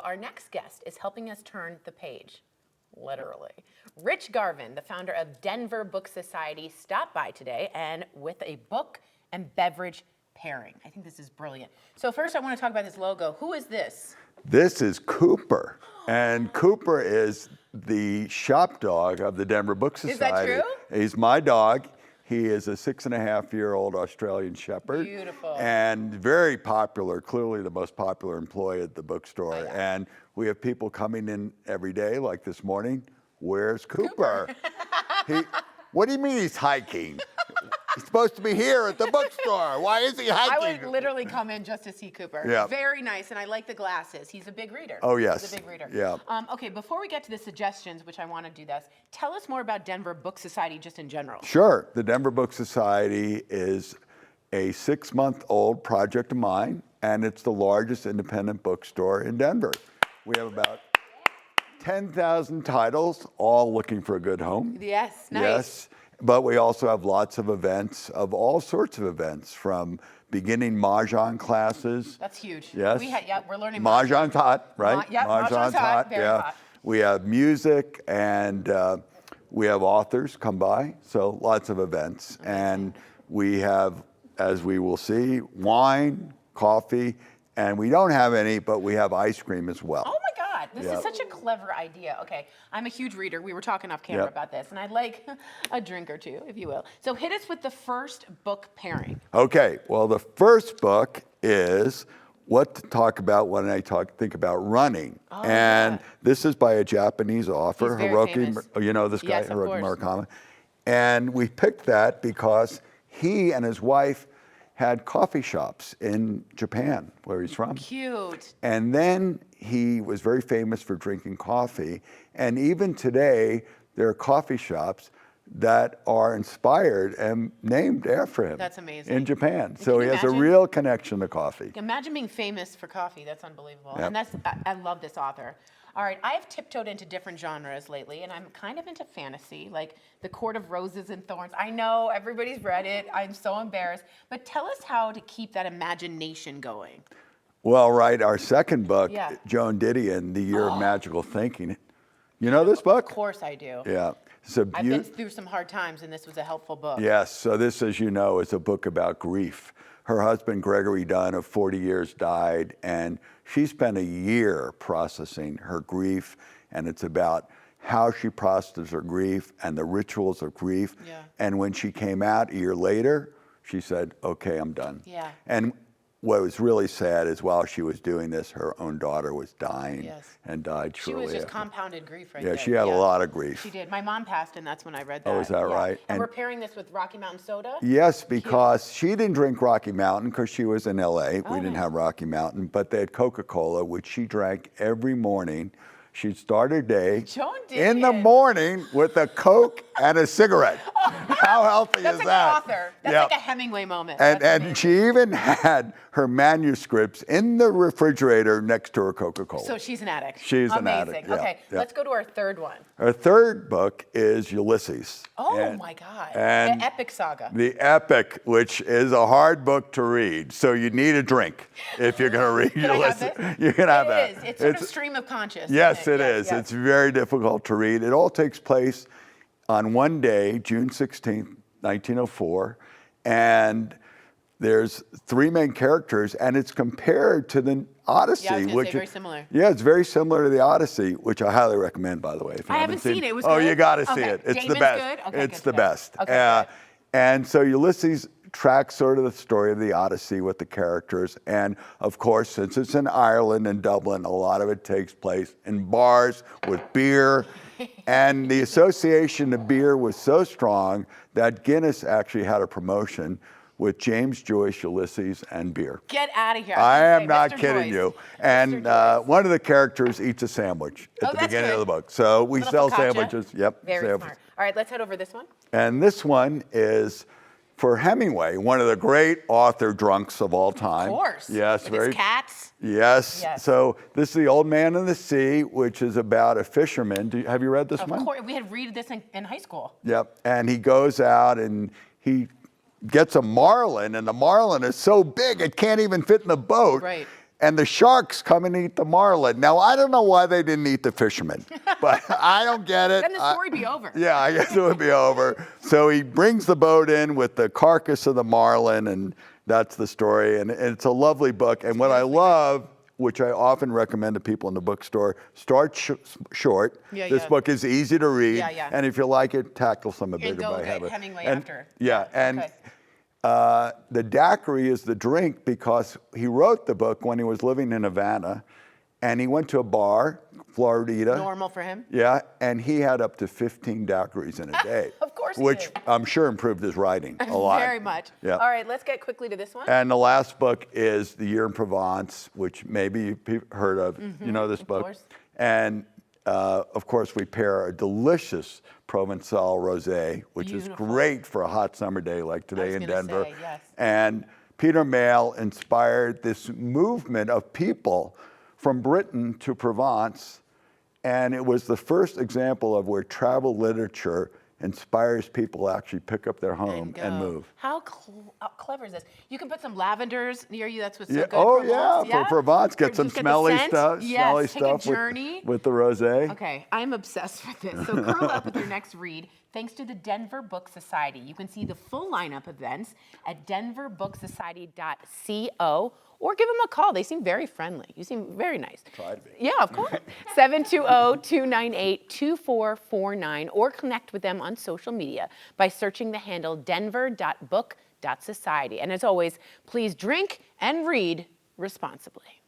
Our next guest is helping us turn the page, literally. Rich Garvin, the founder of Denver Book Society, stopped by today and with a book and beverage pairing. I think this is brilliant. So first I want to talk about this logo. Who is this? This is Cooper, and Cooper is the shop dog of the Denver Book Society. Is that true? He's my dog. He is a 6.5-year-old Australian Shepherd. Beautiful. And very popular, clearly the most popular employee at the bookstore. And we have people coming in every day, like this morning. Where's Cooper? What do you mean he's hiking? He's supposed to be here at the bookstore. Why is he hiking? I would literally come in just to see Cooper. Yeah. Very nice, and I like the glasses. He's a big reader. Oh, yes. He's a big reader. Yeah. Okay, before we get to the suggestions, which I want to do this, tell us more about Denver Book Society just in general. Sure. The Denver Book Society is a 6-month-old project of mine, and it's the largest independent bookstore in Denver. We have about 10,000 titles, all looking for a good home. Yes, nice. Yes, but we also have lots of events, of all sorts of events, from beginning Mahjong classes. That's huge. Yes. We're learning Mahjong's hot, right? Mahjong's hot, very hot. We have music, and we have authors come by, so lots of events. And we have, as we will see, wine, coffee, and we don't have any, but we have ice cream as well. Oh my God, this is such a clever idea. Okay, I'm a huge reader. We were talking off camera about this, and I like a drink or two, if you will. So hit us with the first book pairing. Okay, well, the first book is What to Talk About When I think about running. Oh, and this is by a Japanese author, He's very famous. You know this guy, Yes, of Hiroki course. Murakami. And we picked that because he and his wife had coffee shops in Japan, where he's from. Cute. And then he was very famous for drinking coffee. And even today, there are coffee shops that are inspired and named after him. That's amazing. In Japan. So he has a imagine? real connection to coffee. Imagine being famous for coffee. That's unbelievable. Yep. And I love this author. All right, I've tiptoed into different genres lately, and I'm kind of into fantasy, like The Court of Roses and Thorns. I know everybody's read it. I'm so embarrassed. But tell us how to keep that imagination going. Well, right, our second book, Joan Didion, The Year of Magical Thinking. You know this book? Of course I do. Yeah. I've been through some hard times, and this was a helpful book. Yes, so this, as you know, is a book about grief. Her husband, Gregory Dunn, of 40 years, died, and she spent a year processing her grief, and it's about how she processes her grief and the rituals of grief. Yeah. And when she came out a year later, she said, okay, I'm done. Yeah. And what was really sad is while she was doing this, her own daughter was dying and died She shortly was just after. compounded grief right there. Yeah, she had a lot of grief. She did. My mom passed, and that's when I read that. Oh, is that right? And we're pairing this with Rocky Mountain Soda? Yes, because she didn't drink Rocky Mountain because she was in LA. We didn't have Rocky Mountain, but they had Coca-Cola, which she drank every morning. She'd start her day in the morning with a Coke and a cigarette. How healthy That's is like that? an author. That's like a Hemingway moment. And she even had her manuscripts in the refrigerator next to her Coca-Cola. So she's an addict. She's an addict. Yeah, Okay, let's go to our third one. Our third book is Ulysses. Oh my God. And the epic saga. The epic, which is a hard book to read. So you need a drink if you're going to read Ulysses. You can have that. It is. It's sort of stream of consciousness. Yes, it is. Yes. It's very difficult to read. It all takes place on one day, June 16th, 1904. And there's 3 main characters, and it's compared to the Odyssey. Yeah, I was going to say, very similar. Yeah, it's very similar to the Odyssey, which I highly recommend, by the way. If you I haven't seen it. It was good. good? You got to see it. It's Damon's the best. good? Okay, it's good, the good. best. Okay, good. And so Ulysses tracks sort of the story of the Odyssey with the characters. And of course, since it's in Ireland and Dublin, a lot of it takes place in bars with beer. And the association to beer was so strong that Guinness actually had a promotion with James Joyce, Ulysses, and beer. Get out of here. I am not Mr. kidding Joyce. you. And one of the characters eats a sandwich at the beginning of the book. So we sell sandwiches. Yep. Very sandwiches. smart. All right, let's head over this one. And this one is for Hemingway, one of the great author drunks of all time. Of course. Yes, With his cats. Yes. So this is The Old Man and the Sea, which is about a fisherman. Have you read this one? Of course. We had read this in high school. Yep. And he goes out and he gets a marlin, and the marlin is so big it can't even fit in the boat. Right. and the sharks come and eat the marlin. Now, I don't know why they didn't eat the fishermen, but I don't get it. Then the story be over. Yeah, I guess it would be over. So he brings the boat in with the carcass of the marlin, and that's the story. And it's a lovely book. And what I love, which I often recommend to people in the bookstore, start short. Yeah, this book is easy to read. Yeah, yeah. And if you like it, tackle some of it. And go get Hemingway after. Yeah, and Okay. the daiquiri is the drink because he wrote the book when he was living in Havana, and he went to a bar, Floridita. Normal for him. Yeah, and he had up to 15 daiquiris in a day. Of course he which did. I'm sure improved his writing a lot. Very much. Yeah. All right, let's get quickly to this one. And the last book is The Year in Provence, which maybe you've heard of. You know this book. course. And of course, we pair a delicious Provençal rosé, which Beautiful. is great for a hot summer day like today in gonna Denver. say, yes. And Peter Mayle inspired this movement of people from Britain to Provence. And it was the first example of where travel literature inspires people to actually pick up their home and go. move. How clever is this? You can put some lavenders near you. That's what's so Yeah. good. Oh, Provence, yeah. For Provence, get Or some just the smelly scent. stuff. Yes, Smelly take stuff a journey. with the rosé. Okay, I'm obsessed with this. So curl up with your next read. Thanks to the Denver Book Society. You can see the full lineup of events at denverbooksociety.co or give them a call. They seem very friendly. You seem very nice. Try to be. Yeah, of course. 720-298-2449 or connect with them on social media by searching the handle denver.book.society. And as always, please drink and read responsibly.